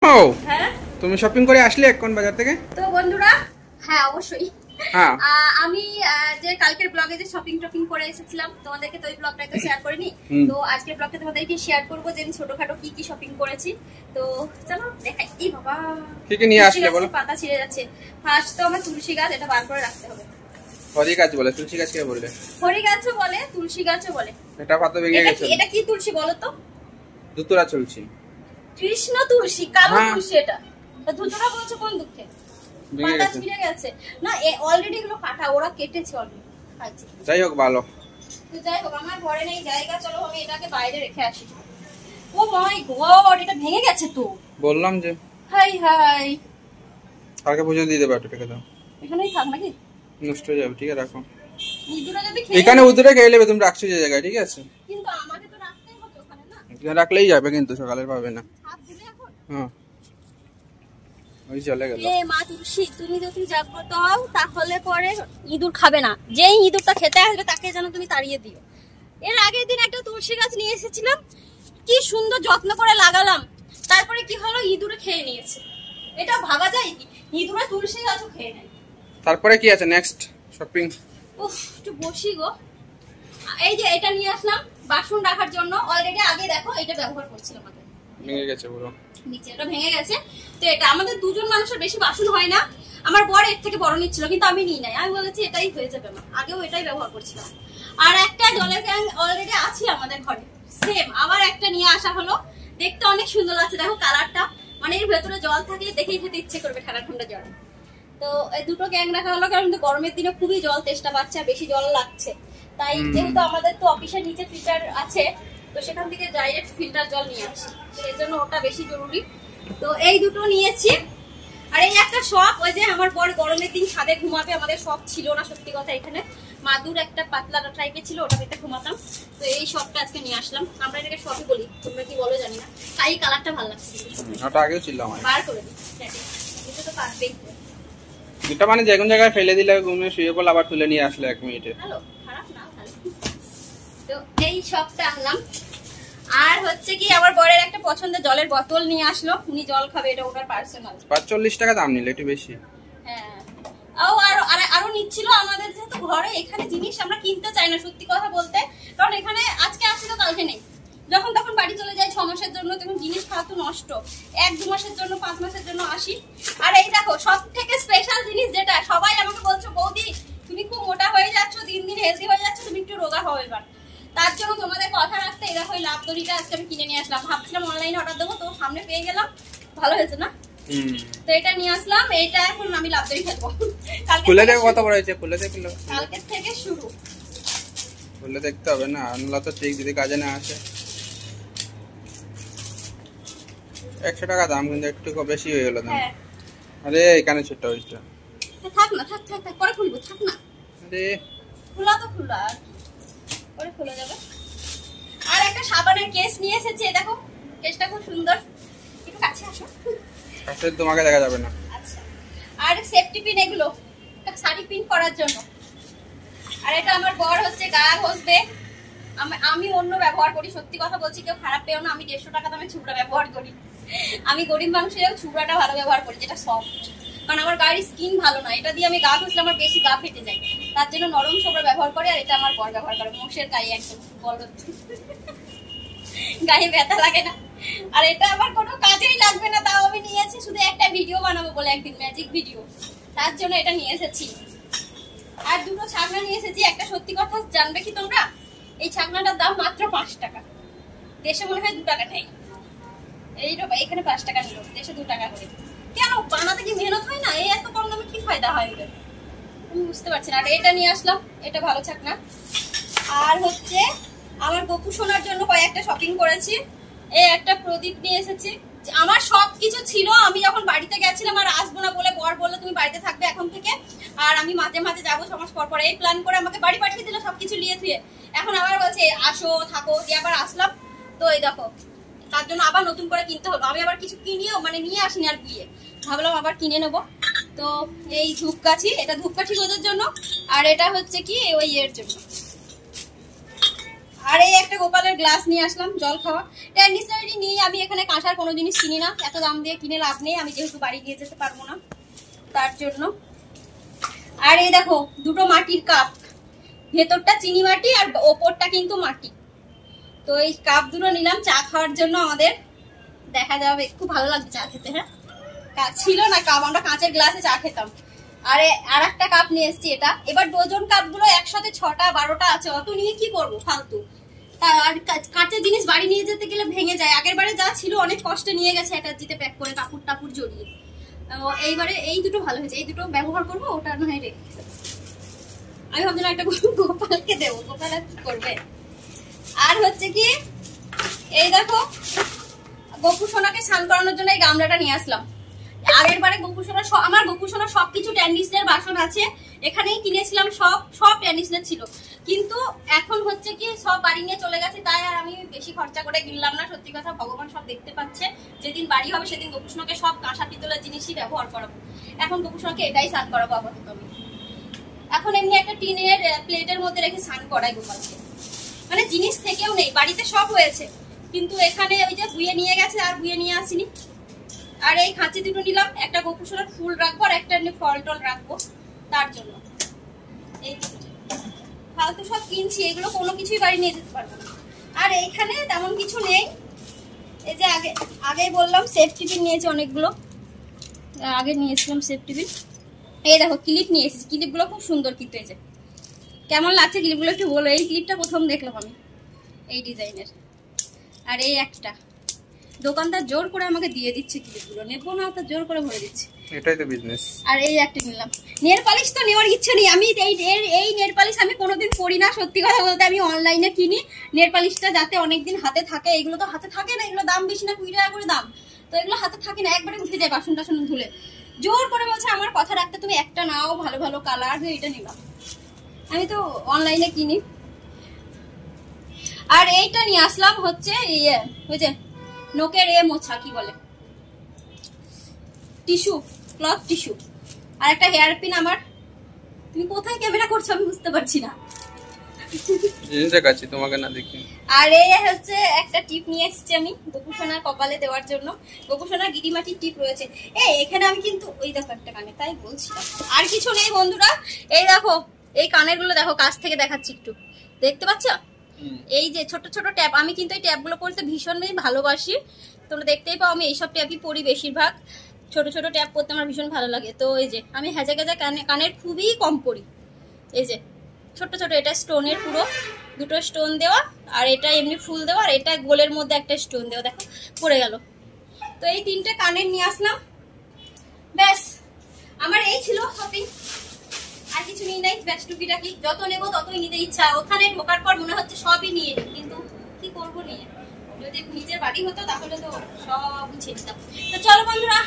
ও হ্যাঁ তুমি শপিং করে আসলে এখন বাজার থেকে? তো বন্ধুরা হ্যাঁ অবশ্যই হ্যাঁ আমি যে কালকের ব্লগে যে শপিং করে এসেছিলাম তোমাদেরকে তো ওই ব্লগটা তো শেয়ার করিনি। তো আজকের ব্লগটা তোমাদেরকে শেয়ার করব যে আমি ছোটখাটো কি শপিং করেছি। তো চলো দেখাই। এই বাবা কি কি নিয়ে আসলে বলো। পাতা ছিঁড়ে যাচ্ছে। ফার্স্ট তো আমার তুলসী গাছ, এটা বার করে রাখতে হবে। হরি গাছ বলে তুলসী গাছ কে বলে? হরি গাছও বলে তুলসী গাছও বলে। এটা পাতা ভেঙে গেছে। এটা কি তুলসী বলো তো? ধুতুরা তুলসী। কৃষ্ণ তুলসী, কালো তুলসী। এটা ধুতুরা বলছো কোন দুঃখে? পাতা ছিঁড়ে গেছে না, অলরেডি এগুলো কাটা, ওরা কেটেছে অলরেডি। যাই হোক ভালো। তো যাই হোক আমার ঘরে নেই জায়গা, চলো আমি এটাকে বাইরে রেখে আসি। ও মাই গড, এটা ভেঙে গেছে তো। বললাম যে হাই হাই, কালকে পর্যন্ত দিয়ে দেবো, এটাকে দাও। এখানেই থাক নাকি? নষ্ট হয়ে যাবে, ঠিক আছে রাখো। ইঁদুরে যদি খেয়ে এখানে উদরে খেয়ে নেবে, তুমি রাখছো যে জায়গায়, ঠিক আছে? কিন্তু আমাকে তো রাখতেই হবে ওখানে না। এখানে রাখলেই যাবে, কিন্তু সকালের পাবে না। হাত দিলে এখন হ্যাঁ ওই চলে গেল। এ মা তুলসী, তুমি যদি জাগ্রত হও তাহলে পরে ইঁদুর খাবে না। যেই ইঁদুরটা খেতে আসবে তাকে যেন তুমি তাড়িয়ে দিও। এর আগের দিন একটা তুলসী গাছ নিয়ে এসেছিলাম, কি সুন্দর যত্ন করে লাগালাম, তারপরে কি হলো, ইঁদুরে খেয়ে নিয়েছে। এটা ভাবা যায় কি? ইঁদুরে তুলসী গাছও খেয়ে নেয়। তারপরে কি আছে নেক্সট শপিং? উফ একটু বসি গো। এই যে এটা নিয়ে আসলাম বাসন রাখার জন্য। অলরেডি আগে দেখো এটা ব্যবহার করছিলাম, আগে ভেঙে গেছে পুরো, নিচে এটা ভেঙে গেছে। তো এটা আমাদের দুজন মানুষের বেশি বাসন হয় না। আমার বড় এর থেকে বড় নিচ্ছিল, কিন্তু আমি নিই নাই। আমি বলেছি এটাই হয়ে যাবে আমার, আগেও এটাই ব্যবহার করছিলাম। আর একটা জলের ক্যান অলরেডি আছে আমাদের ঘরে, সেম আবার একটা নিয়ে আসা হলো। দেখতে অনেক সুন্দর লাগছে, দেখো কালারটা, মানে এর ভেতরে জল থাকলে দেখেই খেতে ইচ্ছে করবে ঠান্ডা ঠান্ডা জল। তো এই দুটো ক্যান রাখা হলো, কারণ গরমের দিনে খুবই জল তেষ্টা পাচ্ছে, বেশি জল লাগছে। তাই যেহেতু আমাদের তো অফিসের নিচে ফিল্টার আছে, তো সেখান থেকে ডাইরেক্ট ফিল্টার জল নিয়ে আসি, সেই জন্য ওটা বেশি জরুরি। তো এই দুটো নিয়েছি। আর এই একটা শখ, ওই যে আমার বড় গরমের দিন ছাদে ঘুমাবে, আমাদের শখ ছিল না সত্যি কথা। এখানে মাদুর একটা পাতলা টাইপের ছিল, ওটা পেতে ঘুমাতাম। তো এই শখটা আজকে নিয়ে আসলাম। আমরা এটাকে শখই বলি, তোমরা কি বলো জানি না। তাই কালারটা ভালো লাগছে, ওটা আগেও ছিল আমার। বার করে দিই, এটা তো কাটবেই। এটা মানে যে কোন জায়গায় ফেলে দিলে ঘুমিয়ে শুয়ে পড়লে আবার তুলে নিয়ে আসলে 1 মিনিটে। ভালো, খারাপ না, ভালো। তো এই শপটা আনলাম। আর হচ্ছে কি আমার বরের একটা পছন্দের জলের বোতল নিয়ে আসলো, উনি জল খাবে, এটা ওনার পার্সোনাল। 45 টাকা দাম নিলে, একটু বেশি। হ্যাঁ আরো নিচ্ছিল। আমাদের যেহেতু ঘরে এখানে জিনিস আমরা কিনতে চাই না সত্যি কথা বলতে, কারণ এখানে আজকে আসি তো কালকে নেই। যখন তখন বাড়ি চলে যাই 6 মাসের জন্য, তখন জিনিস ফালতু নষ্ট। 1-2 মাসের জন্য, 5 মাসের জন্য আসি। আর এই দেখো সব থেকে স্পেশাল জিনিস যেটা সবাই আমাকে বলছো, বৌদি তুমি খুব মোটা হয়ে যাচ্ছ, দিন দিন হেলদি হয়ে যাচ্ছ, তুমি একটু রোগা হও এবার। তার জন্য তোমাদের কথা রাখতে এই দেখো এই লাভদড়িটা আজকে আমি কিনে নিয়ে আসলাম। ভাবছিলাম অনলাইনে অর্ডার দেবো, তো সামনে পেয়ে গেলাম, ভালো হয়েছে না? তো এটা নিয়ে আসলাম। এটা এখন আমি লাভদড়ি খেলবো। খুলে দেখো কত বড় হয়েছে, খুলে দেখলো। কালকে থেকে শুরু। খুলে দেখতে হবে না, আনলা তো ঠিক, যদি কাজে না আসে। 100 টাকা দাম, কিন্তু একটু বেশি হয়ে গেল দাম। আরে এখানে ছোট হয়েছে। থাক না, থাক থাক থাক, পরে খুলবো, থাক না। আরে খোলা তো খোলা, পরে খোলা যাবে। আর একটা সাবানের কেস নিয়ে এসেছি, দেখো কেসটা খুব সুন্দর। একটু কাছে আসো, কাছে তোমাকে দেখা যাবে না। আচ্ছা। আর সেফটি পিন, এগুলো শাড়ি পিন করার জন্য। আর এটা আমার বর হচ্ছে গা ঘষবে। আমি অন্য ব্যবহার করি, সত্যি কথা বলছি, কেউ খারাপ পেও না। আমি 150 টাকা দামে ছুবড়া ব্যবহার করি। আমি গরিব মানুষেরও ছুবড়াটা ভালো ব্যবহার করি, যেটা সফট, কারণ আমার গায়ের স্কিন ভালো না। এটা দিয়ে আমি গা ঘষলে আমার বেশি গা ফেটে যায়, তার জন্য নরম ছুবড়া ব্যবহার করে। আর এটা আমার বর ব্যবহার করে মোষের গায়ে, একদম বলদ, গায়ে ব্যথা লাগে না। আর এটা আমার কোনো কাজেই লাগবে না, তাও আমি নিয়েছি শুধু একটা ভিডিও বানাবো বলে, একদিন ম্যাজিক ভিডিও, তার জন্য এটা নিয়ে এসেছি। আর দুটো ছাগনা নিয়ে এসেছি। একটা সত্যি কথা জানবে কি তোমরা, এই ছাগনাটার দাম মাত্র 5 টাকা। দেশে মনে হয় 2 টাকা নেই। এখানে 5 টাকা নিল, দেশে 2 টাকা করে। কেন বানাতে কি মেহনত হয় না? এই এত কম দামে কি ফায়দা হয় ওদের, আমি বুঝতে পারছি না। আর এটা নিয়ে আসলাম, এটা ভালো ছাগনা। আর হচ্ছে আমার গপু সোনার জন্য কয়েকটা শপিং করেছি। এই একটা প্রদীপ নিয়ে এসেছি। আমার সব কিছু ছিল, আমি যখন বাড়িতে গেছিলাম আর আসবো না বলে বর বললো তুমি বাড়িতে থাকবে এখন থেকে, আর আমি মাঝে মাঝে যাবো 6 মাস পর পর। এই প্ল্যান করে আমাকে বাড়ি পাঠিয়ে দিল সবকিছু নিয়ে থুয়ে। এখন আবার বলছে আসো থাকো, দিয়ে আবার আসলাম। তো এই দেখো, তার জন্য আবার নতুন করে কিনতে হলো। আমি আবার কিছু কিনিও মানে নিয়ে আসিনি আর বিয়ে, ভাবলাম আবার কিনে নেবো। তো এই ধূপকাঠি, এটা ধূপকাঠি রোদের জন্য। আর এটা হচ্ছে কি ওই এর জন্য। আর এই একটা গোপালের গ্লাস নিয়ে আসলাম জল খাওয়া। ট্র্যাডিশনালি নিয়ে আমি এখানে কাঁসার কোনো জিনিস কিনি না, এত দাম দিয়ে কিনে লাভ নেই, আমি যেহেতু বাড়ি নিয়ে যেতে পারবো না তার জন্য। আর এই দেখো দুটো মাটির কাপ, ভেতরটা চিনি মাটি আর ওপরটা কিন্তু মাটি। তো এই কাপ দুটো নিলাম চা খাওয়ার জন্য, আমাদের দেখা যাবে খুব ভালো লাগছে চা খেতে। হ্যাঁ ছিল না কাপ, আমরা কাঁচের গ্লাসে চা খেতাম। আর একটা কাপ নিয়ে এসেছি এটা। এবার ডজন কাপগুলো একসাথে 6টা 12টা আছে, অত নিয়ে কি করবো ফালতু। আর কাঁচের জিনিস বাড়ি নিয়ে যেতে গেলে ভেঙে যায়। আগের বারে যা ছিল অনেক কষ্টে নিয়ে গেছে অ্যাটাচিতে প্যাক করে কাপড় টাপুর জড়িয়ে। এইবারে এই দুটো ভালো হয়েছে, এই দুটো ব্যবহার করবো, ওটা না হয় রেখে দেবো। আমি ভাবছিলাম একটা গোপালকে দেবো, গোপাল আর কি করবে। আর হচ্ছে কি এই দেখো গোপু সোনাকে স্নান করানোর জন্য এই গামলাটা নিয়ে আসলাম। আগের বারে আমার গোপু সোনা সবকিছু ট্যান্ডিসের বাসন আছে, এখানেই কিনেছিলাম, সব ট্যান্ডিসের ছিল। কিন্তু এখন হচ্ছে কি সব বাড়ি নিয়ে চলে গেছে, তাই আর আমি বেশি খরচা করে কিনলাম না। সত্যি কথা ভগবান সব দেখতে পাচ্ছে, যেদিন বাড়ি হবে সেদিন গোপু সোনাকে সব কাঁসা পিতলের জিনিসই ব্যবহার করাবো। এখন গোপু সোনাকে এটাই স্নান করাবো আপাতত আমি। এখন এমনি একটা টিনের প্লেটের মধ্যে রেখে স্নান করাই গোপালকে। মানে জিনিস থেকেও নেই, বাড়িতে সব হয়েছে, কিন্তু এখানে ওই যে বুয়ে নিয়ে গেছে আর বুয়ে নিয়ে আসিনি। আর এই খাঁচি দুটো নিলাম, একটা গোপু সোনার ফুল রাখবো আর একটা এমনি ফল টল রাখবো তার জন্য। এই ফালতু সব কিনছি, এগুলো কোনো কিছুই বাড়ি নিয়ে যেতে পারবো না। আর এইখানে তেমন কিছু নেই। এই যে আগেই বললাম সেফ টিফিন নিয়েছি অনেকগুলো, আগে নিয়েছিলাম সেফ টিফিন। এই দেখো ক্লিপ নিয়ে এসেছি, ক্লিপগুলো খুব সুন্দর কিন্তু। এই যে কেমন লাগছে ক্লিপগুলো একটু বলো। এই ক্লিপটা প্রথম দেখলাম আমি এই ডিজাইনের। আর এই একটা দোকানদার জোর করে আমাকে দিয়ে দিচ্ছে ক্লিপগুলো, নেবো না তো জোর করে ভরে দিচ্ছে, এটাই তো বিজনেস। আর এই একটা নিলাম। নেল পালিশ তো নেওয়ার ইচ্ছে নেই, আমি এই নেল পালিশ আমি কোনোদিন পরি না। সত্যি কথা বলতে আমি অনলাইনে কিনি নেল পালিশটা, যাতে অনেকদিন হাতে থাকে। এগুলো তো হাতে থাকে না, এগুলো দাম বেশি না, 20 টাকা করে দাম। তো এগুলো হাতে থাকে না, একবারে উঠে যায় বাসন টাসন ধুলে। জোর করে বলছে আমার কথা রাখতে, তুমি একটা নাও ভালো ভালো কালার, এইটা নিলাম। আমি তো অনলাইনে কিনি। আর এইটা নিয়ে আসলাম হচ্ছে ইয়ে ওই যে নোকের মোছা কি বলে, টিস্যু, ক্লথ টিস্যু। আর একটা হেয়ার পিন আমার। তুমি কোথায় ক্যামেরা করছো আমি বুঝতে পারছি না, জিনিস দেখাচ্ছি তোমাকে না দেখি। আর এই হচ্ছে একটা টিপ নিয়ে এসেছি আমি গোপু সোনার কপালে দেওয়ার জন্য। গোপু সোনার গিরিমাটির টিপ রয়েছে। এখানে আমি কিন্তু ওই দেখো একটা কানে, তাই বলছি আর কিছু নেই বন্ধুরা। এই দেখো এই কানের গুলো দেখো, কাছ থেকে দেখাচ্ছি একটু, দেখতে পাচ্ছ? এই যে ছোট ছোট ট্যাপ, আমি কিন্তু এই ট্যাপ গুলো পরতে ভীষণ ভালোবাসি। তোমরা দেখতেই পাও আমি এইসব ট্যাপই পরি বেশিরভাগ। ছোট ছোট ট্যাপ পরতে আমার ভীষণ ভালো লাগে। তো এই যে আমি হেজা গেজা কানের খুবই কম পরি। এই যে ছোট ছোট, এটা স্টোনের পুরো দুটো স্টোন দেওয়া, আর এটা এমনি ফুল দেওয়া, আর এটা গোলের মধ্যে একটা স্টোন দেওয়া, দেখো পড়ে গেল। তো এই তিনটে কানের নিয়ে আসলাম, ব্যাস আমার এই ছিল শপিং। আর কিছু নিয়ে নাই, ব্যাস টুকিটাকি যত নেবো ততই নিতে ইচ্ছা। ওখানে ঢোকার পর মনে হচ্ছে সবই নিয়ে নিই, কিন্তু কি করবো নিয়ে। যদি নিজের বাড়ি হতো তাহলে তো সব গুছিয়ে দিতাম। তো চলো বন্ধুরা